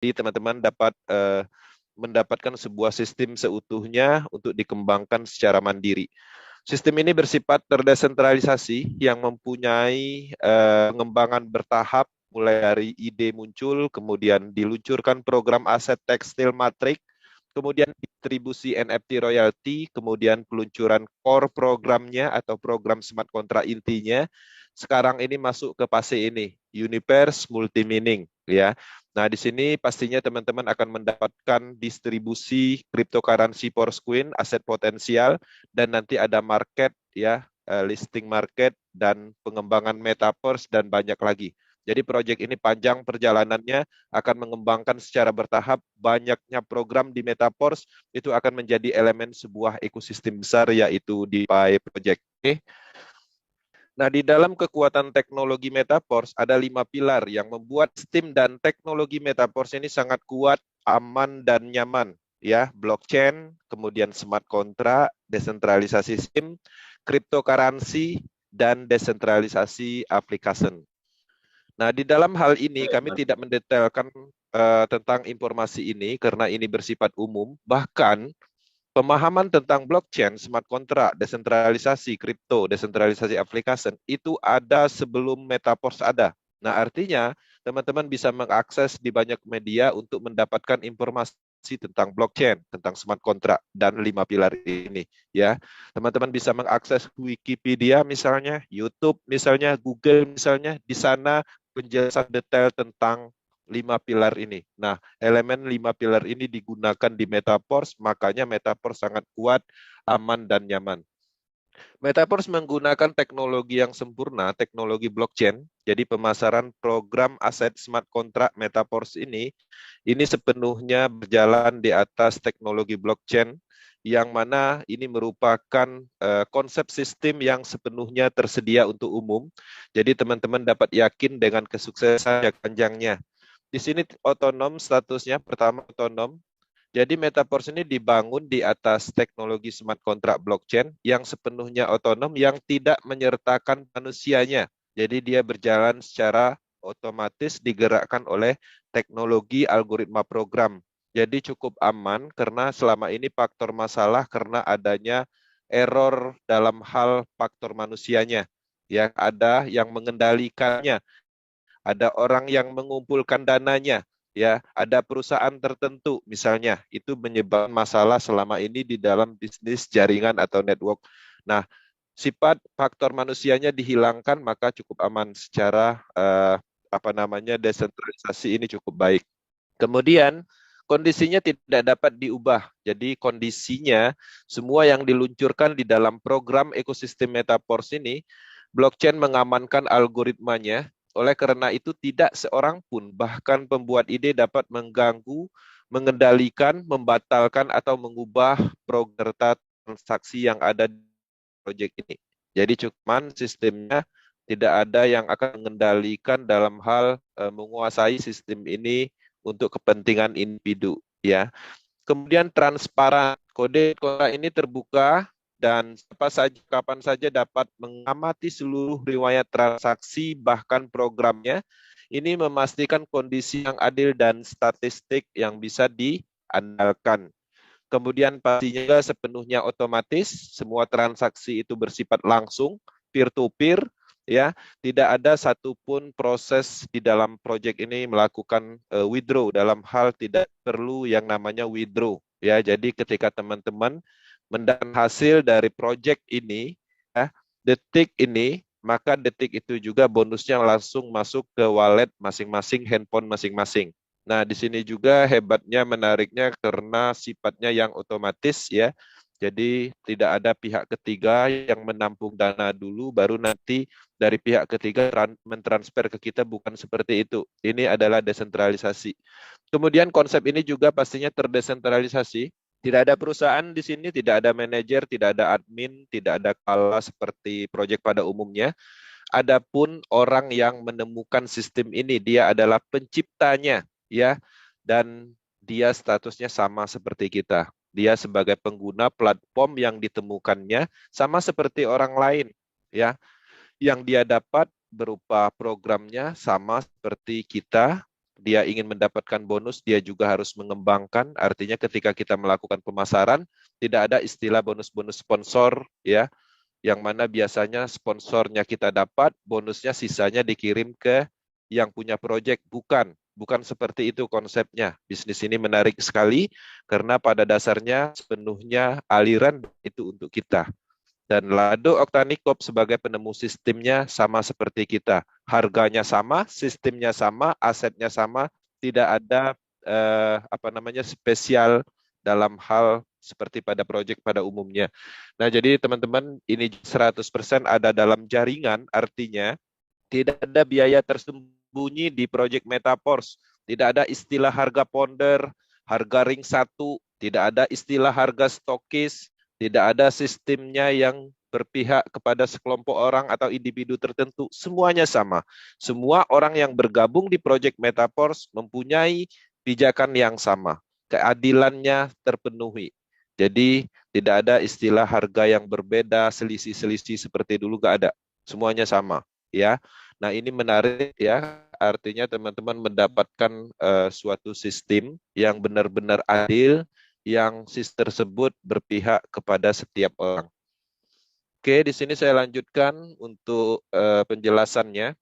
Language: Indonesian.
Jadi teman-teman dapat mendapatkan sebuah sistem seutuhnya untuk dikembangkan secara mandiri. Sistem ini bersifat terdesentralisasi yang mempunyai pengembangan bertahap mulai dari ide muncul, kemudian diluncurkan program aset tekstil matrik, kemudian distribusi NFT royalty, kemudian peluncuran core programnya atau program smart contract intinya. Sekarang ini masuk ke fase ini, Universe Multi-Meaning, ya. Nah, di sini pastinya teman-teman akan mendapatkan distribusi cryptocurrency Porosquin, aset potensial, dan nanti ada market, ya, listing market, dan pengembangan metaverse, dan banyak lagi. Jadi proyek ini panjang perjalanannya, akan mengembangkan secara bertahap, banyaknya program di metaverse, itu akan menjadi elemen sebuah ekosistem besar, yaitu DeFi Project. Oke. Nah, di dalam kekuatan teknologi metaverse ada 5 pilar yang membuat sistem dan teknologi metaverse ini sangat kuat, aman, dan nyaman. Ya, blockchain, kemudian smart contract, desentralisasi sistem, cryptocurrency, dan desentralisasi application. Nah, di dalam hal ini kami tidak mendetailkan tentang informasi ini karena ini bersifat umum. Bahkan pemahaman tentang blockchain, smart contract, desentralisasi kripto, desentralisasi application itu ada sebelum metaverse ada. Nah, artinya teman-teman bisa mengakses di banyak media untuk mendapatkan informasi tentang blockchain, tentang smart contract dan 5 pilar ini, ya. Teman-teman bisa mengakses Wikipedia misalnya, YouTube misalnya, Google misalnya, di sana penjelasan detail tentang 5 pilar ini. Nah, elemen 5 pilar ini digunakan di metaverse, makanya metaverse sangat kuat, aman, dan nyaman. Metaverse menggunakan teknologi yang sempurna, teknologi blockchain. Jadi pemasaran program aset smart contract metaverse ini sepenuhnya berjalan di atas teknologi blockchain, yang mana ini merupakan konsep sistem yang sepenuhnya tersedia untuk umum. Jadi teman-teman dapat yakin dengan kesuksesan yang panjangnya. Di sini otonom statusnya, pertama otonom. Jadi metaverse ini dibangun di atas teknologi smart contract blockchain yang sepenuhnya otonom, yang tidak menyertakan manusianya. Jadi dia berjalan secara otomatis digerakkan oleh teknologi algoritma program. Jadi cukup aman karena selama ini faktor masalah karena adanya error dalam hal faktor manusianya. Yang ada yang mengendalikannya, ada orang yang mengumpulkan dananya, ya, ada perusahaan tertentu misalnya, itu menyebabkan masalah selama ini di dalam bisnis jaringan atau network. Nah, sifat faktor manusianya dihilangkan, maka cukup aman secara desentralisasi ini cukup baik. Kemudian kondisinya tidak dapat diubah. Jadi kondisinya semua yang diluncurkan di dalam program ekosistem metaverse ini, blockchain mengamankan algoritmanya. Oleh karena itu tidak seorang pun, bahkan pembuat ide, dapat mengganggu, mengendalikan, membatalkan, atau mengubah program transaksi yang ada di proyek ini. Jadi cuman sistemnya, tidak ada yang akan mengendalikan dalam hal menguasai sistem ini untuk kepentingan individu, ya. Kemudian transparan, kode kontrak ini terbuka dan siapa saja kapan saja dapat mengamati seluruh riwayat transaksi bahkan programnya. Ini memastikan kondisi yang adil dan statistik yang bisa diandalkan. Kemudian pastinya sepenuhnya otomatis, semua transaksi itu bersifat langsung, peer to peer, ya, tidak ada satupun proses di dalam proyek ini melakukan withdraw, dalam hal tidak perlu yang namanya withdraw, ya. Jadi ketika teman-teman mendapatkan hasil dari proyek ini, ya, detik ini, maka detik itu juga bonusnya langsung masuk ke wallet masing-masing, handphone masing-masing. Nah, di sini juga hebatnya, menariknya karena sifatnya yang otomatis, ya. Jadi tidak ada pihak ketiga yang menampung dana dulu, baru nanti dari pihak ketiga mentransfer ke kita, bukan seperti itu. Ini adalah desentralisasi. Kemudian konsep ini juga pastinya terdesentralisasi. Tidak ada perusahaan di sini, tidak ada manajer, tidak ada admin, tidak ada kepala seperti proyek pada umumnya. Adapun orang yang menemukan sistem ini, dia adalah penciptanya, ya, dan dia statusnya sama seperti kita. Dia sebagai pengguna platform yang ditemukannya, sama seperti orang lain, ya. Yang dia dapat berupa programnya sama seperti kita, dia ingin mendapatkan bonus, dia juga harus mengembangkan. Artinya ketika kita melakukan pemasaran, tidak ada istilah bonus-bonus sponsor, ya, yang mana biasanya sponsornya kita dapat, bonusnya sisanya dikirim ke yang punya proyek. Bukan seperti itu konsepnya. Bisnis ini menarik sekali karena pada dasarnya sepenuhnya aliran itu untuk kita. Dan Lado Oktanikop sebagai penemu sistemnya sama seperti kita. Harganya sama, sistemnya sama, asetnya sama, tidak ada spesial dalam hal seperti pada proyek pada umumnya. Nah, jadi teman-teman, ini 100% ada dalam jaringan, artinya tidak ada biaya tersembunyi di proyek Metaforce. Tidak ada istilah harga ponder, harga ring 1, tidak ada istilah harga stokis, tidak ada sistemnya yang berpihak kepada sekelompok orang atau individu tertentu. Semuanya sama. Semua orang yang bergabung di proyek Metaforce mempunyai pijakan yang sama. Keadilannya terpenuhi. Jadi tidak ada istilah harga yang berbeda, selisih-selisih seperti dulu, nggak ada. Semuanya sama, ya. Nah, ini menarik, ya. Artinya teman-teman mendapatkan suatu sistem yang benar-benar adil, yang sistem tersebut berpihak kepada setiap orang. Oke, di sini saya lanjutkan untuk penjelasannya.